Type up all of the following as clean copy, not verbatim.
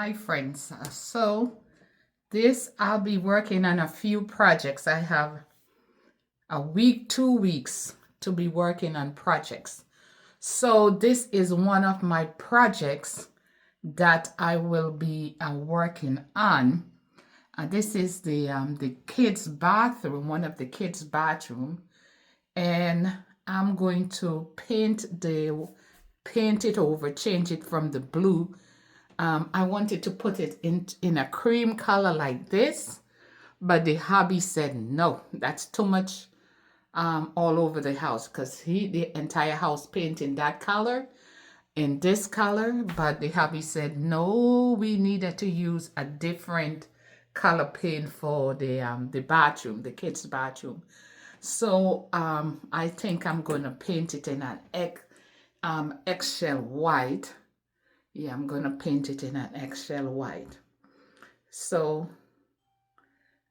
Hi friends, so this I'll be working on a few projects. I have a week, 2 weeks to be working on projects. So this is one of my projects that I will be working on. This is the kids' bathroom, one of the kids' bathroom, and I'm going to paint it over, change it from the blue. I wanted to put it in a cream color like this, but the hubby said no, that's too much all over the house, because the entire house painting that color in this color, but the hubby said no, we needed to use a different color paint for the bathroom, the kids' bathroom. So I think I'm going to paint it in an eggshell white. Yeah, I'm going to paint it in an eggshell white. So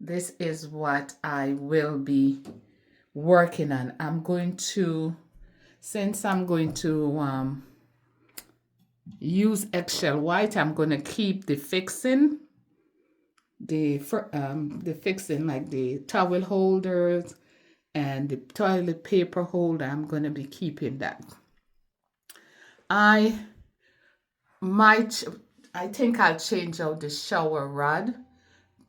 this is what I will be working on. Since I'm going to use eggshell white, I'm going to keep the fixing, the fixing like the towel holders and the toilet paper holder. I'm going to be keeping that. I think I'll change out the shower rod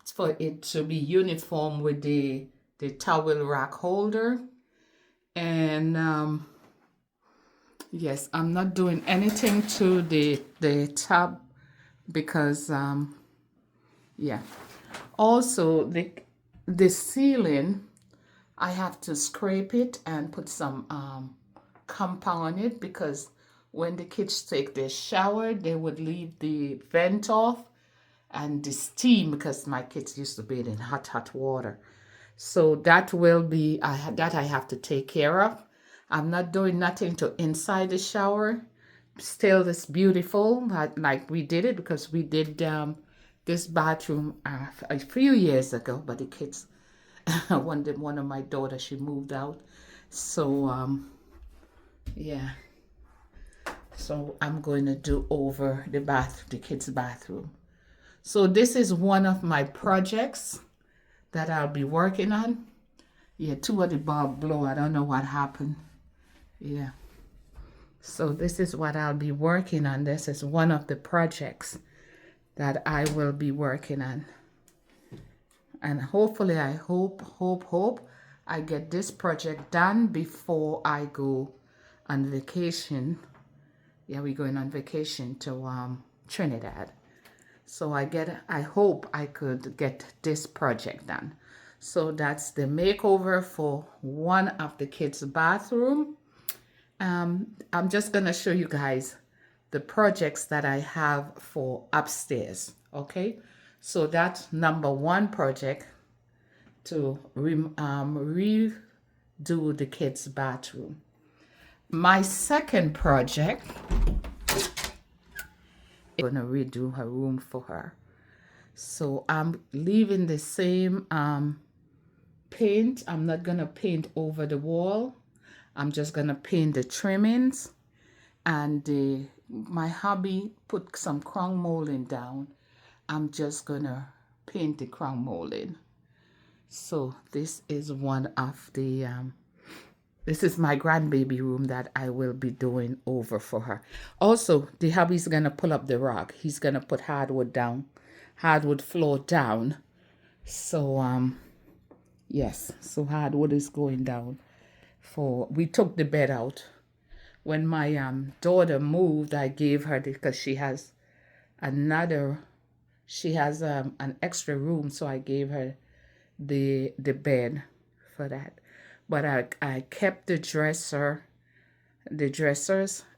for it to be uniform with the towel rack holder. And yes, I'm not doing anything to the tub because yeah. Also the ceiling, I have to scrape it and put some compound on it, because when the kids take their shower, they would leave the vent off and the steam, because my kids used to bathe in hot water. So that will be, that I have to take care of. I'm not doing nothing to inside the shower. Still, it's beautiful, like we did it, because we did this bathroom a few years ago, but the kids, one of my daughters, she moved out. So, yeah. So I'm going to do over the kids' bathroom. So this is one of my projects that I'll be working on. Yeah, two of the bulb blow. I don't know what happened. Yeah. So this is what I'll be working on. This is one of the projects that I will be working on. And hopefully, I hope I get this project done before I go on vacation. Yeah, we're going on vacation to Trinidad. So I hope I could get this project done. So that's the makeover for one of the kids' bathroom. I'm just gonna show you guys the projects that I have for upstairs. Okay, so that's number one project, to redo the kids' bathroom. My second project, I'm gonna redo her room for her. So I'm leaving the same paint. I'm not gonna paint over the wall. I'm just gonna paint the trimmings, and my hubby put some crown molding down. I'm just gonna paint the crown molding. So this is one of the this is my grandbaby room that I will be doing over for her. Also, the hubby's gonna pull up the rug. He's gonna put hardwood floor down. So yes, so hardwood is going down. We took the bed out. When my daughter moved, I gave her, because she has an extra room, so I gave her the bed for that. But I kept the dressers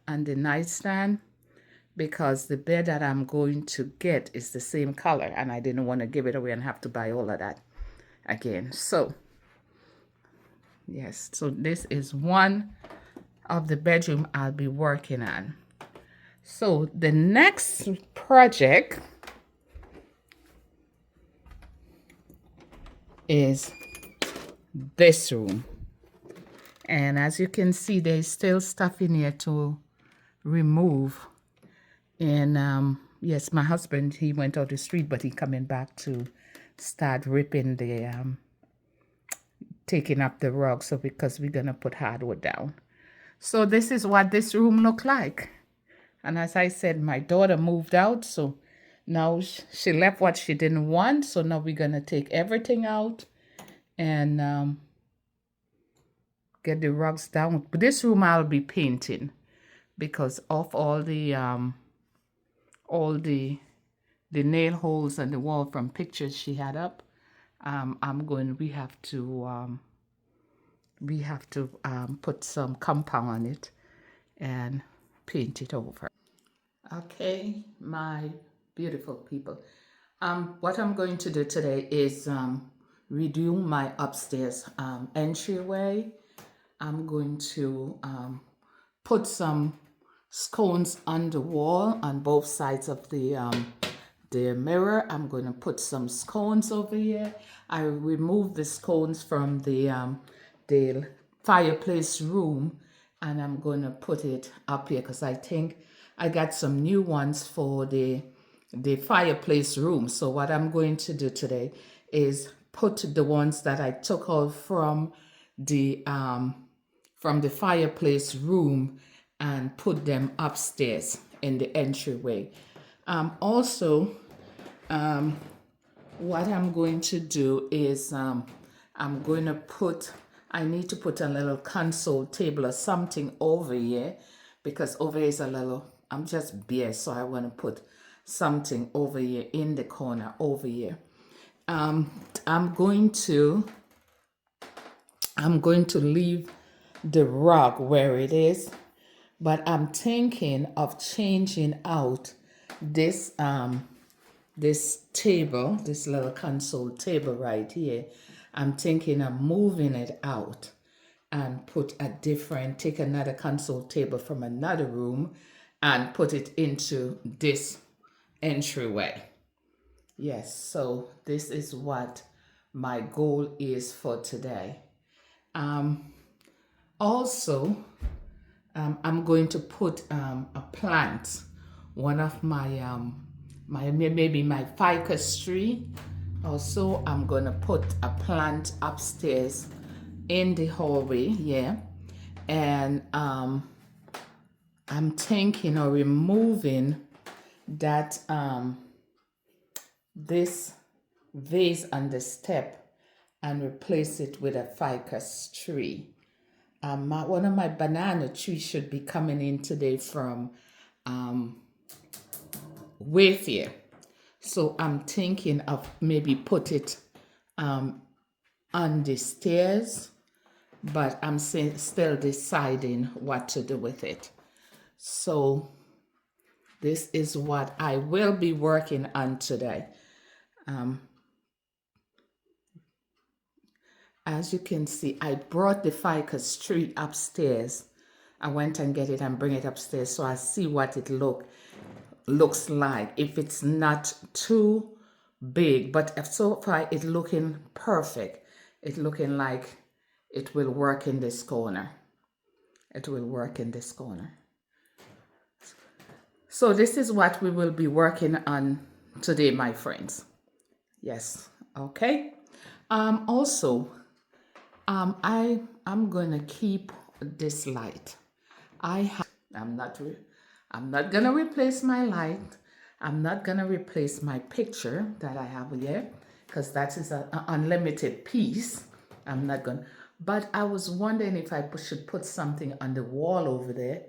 and the nightstand, because the bed that I'm going to get is the same color, and I didn't want to give it away and have to buy all of that again. So yes, so this is one of the bedroom I'll be working on. So the next project is this room. And as you can see, there's still stuff in here to remove. And yes, my husband, he went out the street, but he coming back to start ripping the, taking up the rug. So because we're going to put hardwood down. So this is what this room look like. And as I said, my daughter moved out. So now she left what she didn't want. So now we're going to take everything out and get the rugs down. But this room I'll be painting because of all the nail holes and the wall from pictures she had up. We have to put some compound on it and paint it over. Okay, my beautiful people. What I'm going to do today is redo my upstairs entryway. I'm going to put some scones on the wall on both sides of the mirror. I'm going to put some scones over here. I removed the scones from the fireplace room, and I'm going to put it up here because I think I got some new ones for the fireplace room. So what I'm going to do today is put the ones that I took out from the fireplace room and put them upstairs in the entryway. Also, what I'm going to do is I'm going to I need to put a little console table or something over here because over here is a little, I'm just bare, so I want to put something over here in the corner over here. I'm going to leave the rug where it is, but I'm thinking of changing out this table, this little console table right here. I'm thinking of moving it out and take another console table from another room and put it into this entryway. Yes, so this is what my goal is for today. Also, I'm going to put a plant, one of my maybe my ficus tree. Also, I'm going to put a plant upstairs in the hallway, yeah. And I'm thinking of removing that this vase on the step and replace it with a ficus tree. One of my banana trees should be coming in today from Wayfair. So I'm thinking of maybe put it on the stairs, but I'm still deciding what to do with it. So this is what I will be working on today. As you can see, I brought the ficus tree upstairs. I went and get it and bring it upstairs so I see what it looks like. If it's not too big, but so far it's looking perfect. It's looking like it will work in this corner. It will work in this corner. So this is what we will be working on today, my friends. Yes, okay. Also, I'm gonna keep this light. I'm not gonna replace my light. I'm not gonna replace my picture that I have here because that is an unlimited piece. I'm not gonna. But I was wondering if I should put something on the wall over there.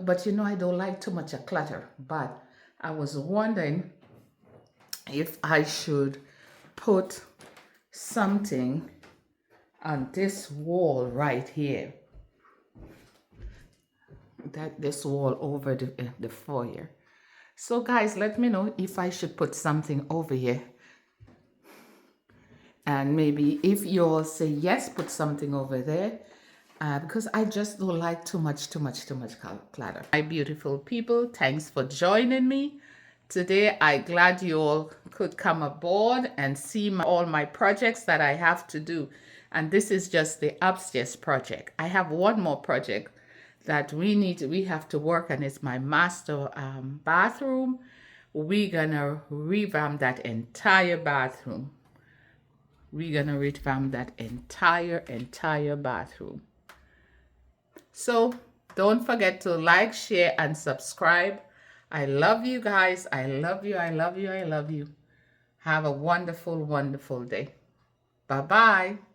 But you know, I don't like too much clutter. But I was wondering if I should put something on this wall right here. This wall over the foyer. So guys, let me know if I should put something over here. And maybe if you all say yes, put something over there. Because I just don't like too much clutter. My beautiful people, thanks for joining me. Today, I'm glad you all could come aboard and see all my projects that I have to do. And this is just the upstairs project. I have one more project that we have to work on. It's my master bathroom. we're gonna revamp that entire bathroom. We're gonna revamp that entire bathroom. So don't forget to like, share, and subscribe. I love you guys. I love you. I love you. I love you. Have a wonderful, wonderful day. Bye-bye.